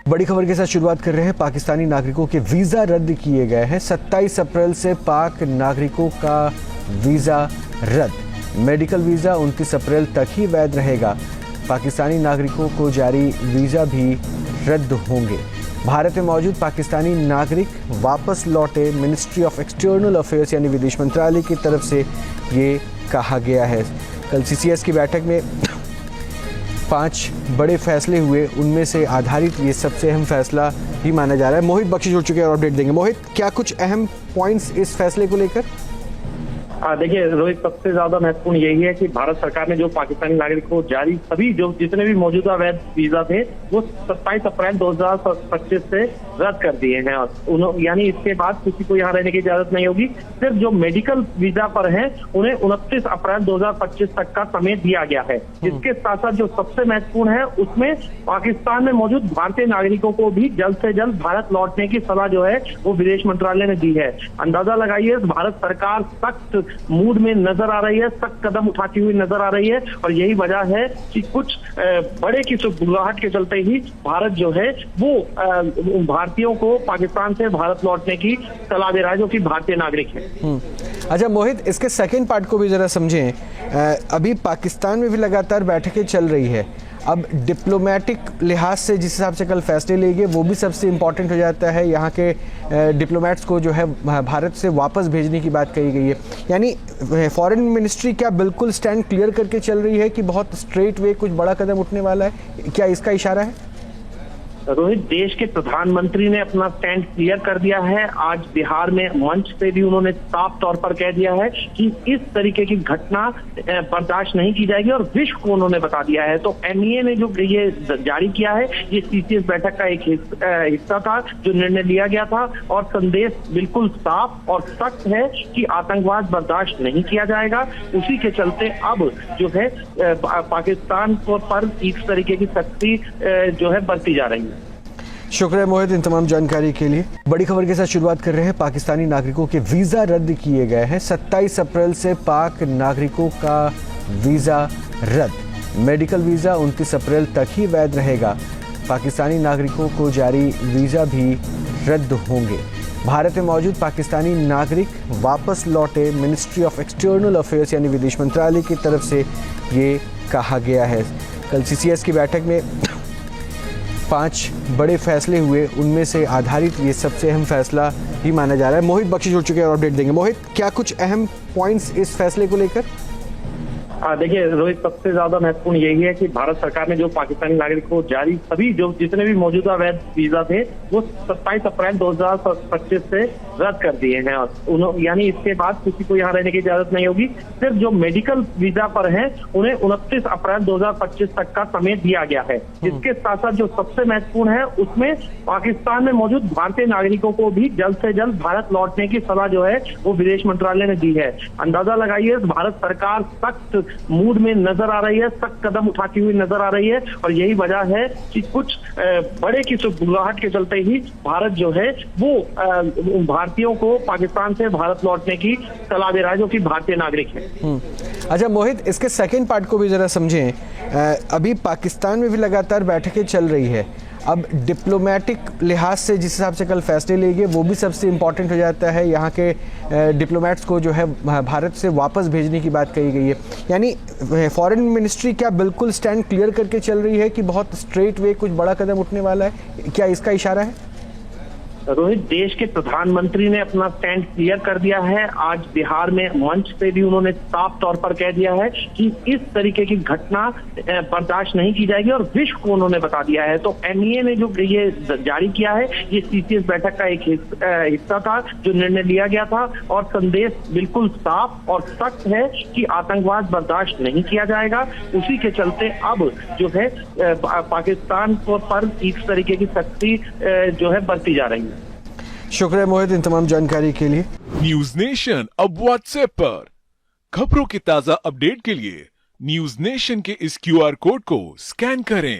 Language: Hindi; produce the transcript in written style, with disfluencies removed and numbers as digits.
बड़ी खबर के साथ शुरुआत कर रहे हैं। पाकिस्तानी नागरिकों के वीज़ा रद्द किए गए हैं। 27 अप्रैल से पाक नागरिकों का वीज़ा रद्द। मेडिकल वीज़ा 29 अप्रैल तक ही वैध रहेगा। पाकिस्तानी नागरिकों को जारी वीज़ा भी रद्द होंगे। भारत में मौजूद पाकिस्तानी नागरिक वापस लौटे। मिनिस्ट्री ऑफ एक्सटर्नल अफेयर्स यानी विदेश मंत्रालय की तरफ से ये कहा गया है। कल CCS की बैठक में 5 बड़े फैसले हुए, उनमें से आधारित ये सबसे अहम फैसला ही माना जा रहा है। मोहित बख्शी जुड़ चुके हैं और अपडेट देंगे। मोहित, क्या कुछ अहम पॉइंट्स इस फैसले को लेकर? देखिए रोहित, सबसे ज्यादा महत्वपूर्ण यही है कि भारत सरकार ने जो पाकिस्तानी नागरिक को जारी सभी जो जितने भी मौजूदा वैध वीजा थे वो 27 अप्रैल 2025 से रद्द कर दिए हैं। यानी इसके बाद किसी को यहाँ रहने की इजाजत नहीं होगी। सिर्फ जो मेडिकल वीजा पर हैं उन्हें 29 अप्रैल 2025 तक का समय दिया गया है। इसके साथ साथ जो सबसे महत्वपूर्ण है उसमें पाकिस्तान में मौजूद भारतीय नागरिकों को भी जल्द से जल्द भारत लौटने की सलाह जो है वो विदेश मंत्रालय ने दी है। अंदाजा लगाइए, भारत सरकार सख्त मूड में नजर आ रही है, सख्त कदम उठाती हुई नजर आ रही है और यही वजह है कि कुछ बड़े की सुगबुगाहट के चलते ही भारत जो है वो भारतीयों को पाकिस्तान से भारत लौटने की सलाह दे रहा है, जो कि भारतीय नागरिक है। अच्छा मोहित, इसके सेकेंड पार्ट को भी जरा समझें। अभी पाकिस्तान में भी लगातार बैठकें चल रही है। अब डिप्लोमेटिक लिहाज से जिस हिसाब से कल फैसले लिए गए वो भी सबसे इम्पॉर्टेंट हो जाता है। यहाँ के डिप्लोमेट्स को जो है भारत से वापस भेजने की बात कही गई है। यानी फॉरेन मिनिस्ट्री क्या बिल्कुल स्टैंड क्लियर करके चल रही है कि बहुत स्ट्रेट वे कुछ बड़ा कदम उठने वाला है? क्या इसका इशारा है? रोहित, देश के प्रधानमंत्री ने अपना स्टैंड क्लियर कर दिया है। आज बिहार में मंच पे भी उन्होंने साफ तौर पर कह दिया है कि इस तरीके की घटना बर्दाश्त नहीं की जाएगी और विश्व को उन्होंने बता दिया है। तो MEA ने जो ये जारी किया है ये CCS बैठक का एक हिस्सा था जो निर्णय लिया गया था और संदेश बिल्कुल साफ और सख्त है कि आतंकवाद बर्दाश्त नहीं किया जाएगा। उसी के चलते अब जो है पाकिस्तान पर इस तरीके की सख्ती जो है बरती जा रही है। शुक्रिया मोहित इन तमाम जानकारी के लिए। बड़ी खबर के साथ शुरुआत कर रहे हैं। पाकिस्तानी नागरिकों के वीज़ा रद्द किए गए हैं। 27 अप्रैल से पाक नागरिकों का वीज़ा रद्द। मेडिकल वीज़ा 29 अप्रैल तक ही वैध रहेगा। पाकिस्तानी नागरिकों को जारी वीज़ा भी रद्द होंगे। भारत में मौजूद पाकिस्तानी नागरिक वापस लौटे। मिनिस्ट्री ऑफ एक्सटर्नल अफेयर्स यानी विदेश मंत्रालय की तरफ से ये कहा गया है। कल CCS की बैठक में 5 बड़े फैसले हुए, उनमें से आधारित ये सबसे अहम फैसला ही माना जा रहा है। मोहित बख्शी जुड़ चुके हैं और अपडेट देंगे। मोहित, क्या कुछ अहम पॉइंट्स इस फैसले को लेकर? देखिए रोहित, सबसे ज्यादा महत्वपूर्ण यही है कि भारत सरकार ने जो पाकिस्तानी नागरिक को जारी सभी जो जितने भी मौजूदा वैध वीजा थे वो 27 अप्रैल 2025 से रद्द कर दिए हैं। यानी इसके बाद किसी को यहाँ रहने की इजाजत नहीं होगी। सिर्फ जो मेडिकल वीजा पर हैं उन्हें 29 अप्रैल 2025 तक का समय दिया गया है। इसके साथ साथ जो सबसे महत्वपूर्ण है उसमें पाकिस्तान में मौजूद भारतीय नागरिकों को भी जल्द से जल्द भारत लौटने की सलाह जो है वो विदेश मंत्रालय ने दी है। अंदाजा लगाइए, भारत सरकार सख्त मूड में नजर आ रही है, सख्त कदम उठाती हुई नजर आ रही है और यही वजह है कि कुछ बड़े की सुगबुगाहट के चलते ही भारत जो है वो भारतीयों को पाकिस्तान से भारत लौटने की सलाह दे रहा है, जो कि भारतीय नागरिक है। अच्छा मोहित, इसके सेकेंड पार्ट को भी जरा समझें। अभी पाकिस्तान में भी लगातार बैठकें चल रही है। अब डिप्लोमेटिक लिहाज से जिस हिसाब से कल फैसले लिए गए वो भी सबसे इम्पॉर्टेंट हो जाता है। यहाँ के डिप्लोमेट्स को जो है भारत से वापस भेजने की बात कही गई है। यानी फॉरेन मिनिस्ट्री क्या बिल्कुल स्टैंड क्लियर करके चल रही है कि बहुत स्ट्रेट वे कुछ बड़ा कदम उठने वाला है? क्या इसका इशारा है? रोहित, देश के प्रधानमंत्री ने अपना स्टैंड क्लियर कर दिया है। आज बिहार में मंच पे भी उन्होंने साफ तौर पर कह दिया है कि इस तरीके की घटना बर्दाश्त नहीं की जाएगी और विश्व को उन्होंने बता दिया है। तो MEA ने जो ये जारी किया है ये CCS बैठक का एक हिस्सा था जो निर्णय लिया गया था और संदेश बिल्कुल साफ और सख्त है कि आतंकवाद बर्दाश्त नहीं किया जाएगा। उसी के चलते अब जो है पाकिस्तान पर इस तरीके की सख्ती जो है बरती जा रही है। शुक्रिया मोहित इन तमाम जानकारी के लिए। न्यूज नेशन अब WhatsApp पर खबरों की ताजा अपडेट के लिए न्यूज नेशन के इस QR कोड को स्कैन करें।